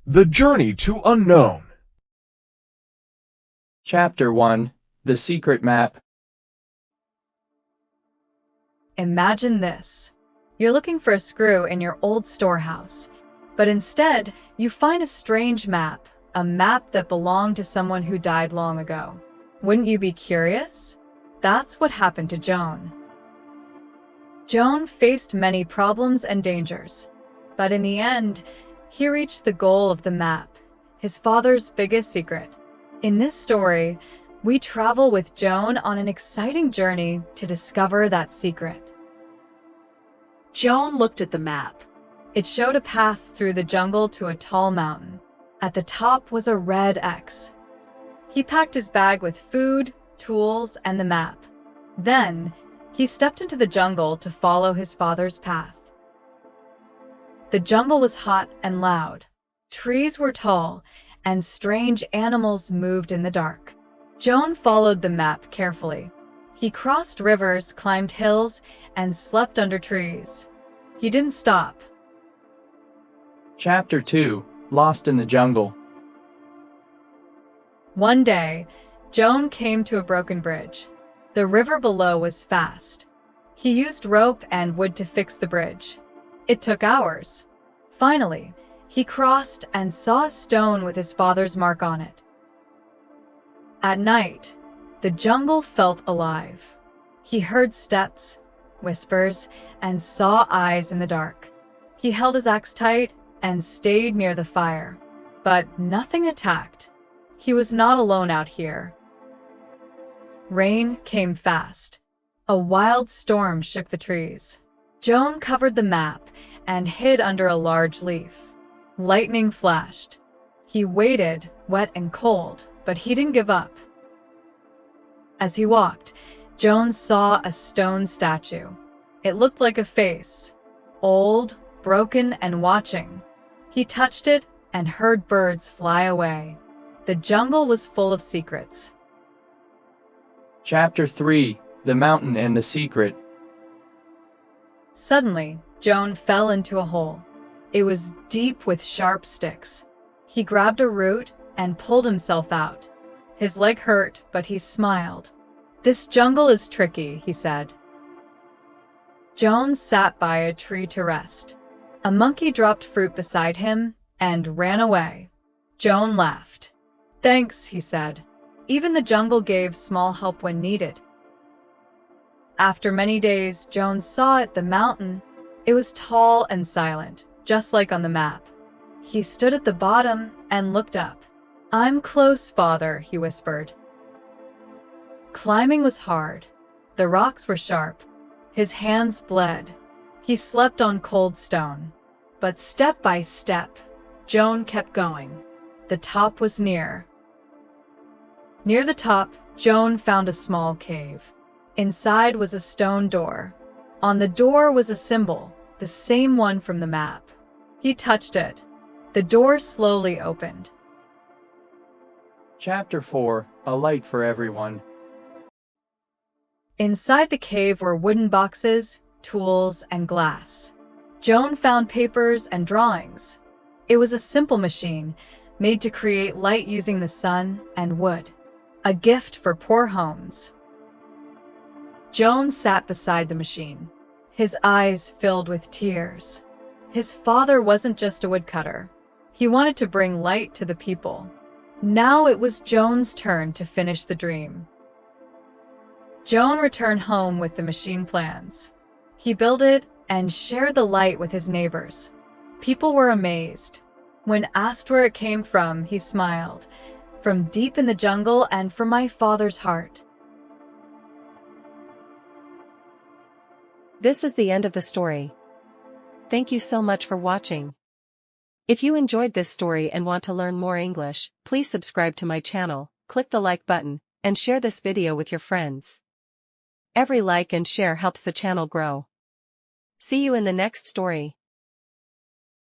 The Journey to Unknown. Chapter 1. The Secret Map. Imagine this. You're looking for a screw in your old storehouse, but instead you find a strange map, a map that belonged to someone who died long ago. Wouldn't you be curious? That's what happened to Joan. Joan faced many problems and dangers, but in the end, he reached the goal of the map, his father's biggest secret. In this story, we travel with Joan on an exciting journey to discover that secret. Joan looked at the map. It showed a path through the jungle to a tall mountain. At the top was a red X. He packed his bag with food, tools, and the map. Then, he stepped into the jungle to follow his father's path. The jungle was hot and loud. Trees were tall, and strange animals moved in the dark. Joan followed the map carefully. He crossed rivers, climbed hills, and slept under trees. He didn't stop. Chapter 2. Lost in the Jungle. One day, Joan came to a broken bridge. The river below was fast. He used rope and wood to fix the bridge. It took hours. Finally, he crossed and saw a stone with his father's mark on it. At night, the jungle felt alive. He heard steps, whispers, and saw eyes in the dark. He held his axe tight and stayed near the fire, but nothing attacked. He was not alone out here. Rain came fast. A wild storm shook the trees. Joan covered the map and hid under a large leaf. Lightning flashed. He waited, wet and cold, but he didn't give up. As he walked, Joan saw a stone statue. It looked like a face, old, broken, and watching. He touched it and heard birds fly away. The jungle was full of secrets. Chapter 3. The Mountain and the Secret. Suddenly, Joan fell into a hole. It was deep with sharp sticks. He grabbed a root and pulled himself out. His leg hurt, but he smiled. "This jungle is tricky," he said. Joan sat by a tree to rest. A monkey dropped fruit beside him and ran away. Joan laughed. "Thanks," he said. Even the jungle gave small help when needed. After many days, Joan saw it, the mountain. It was tall and silent, just like on the map. He stood at the bottom and looked up. "I'm close, father," he whispered. Climbing was hard. The rocks were sharp. His hands bled. He slept on cold stone. But step by step, Joan kept going. The top was near. Near the top, Joan found a small cave. Inside was a stone door. On the door was a symbol, the same one from the map. He touched it. The door slowly opened. Chapter 4. A Light for Everyone. Inside the cave were wooden boxes, tools, and glass. Joan found papers and drawings. It was a simple machine, made to create light using the sun and wood. A gift for poor homes. Joan sat beside the machine, his eyes filled with tears. His father wasn't just a woodcutter. He wanted to bring light to the people. Now it was Joan's turn to finish the dream. Joan returned home with the machine plans. He built it and shared the light with his neighbors. People were amazed. When asked where it came from, he smiled. "From deep in the jungle and from my father's heart." This is the end of the story. Thank you so much for watching. If you enjoyed this story and want to learn more English, please subscribe to my channel, click the like button, and share this video with your friends. Every like and share helps the channel grow. See you in the next story.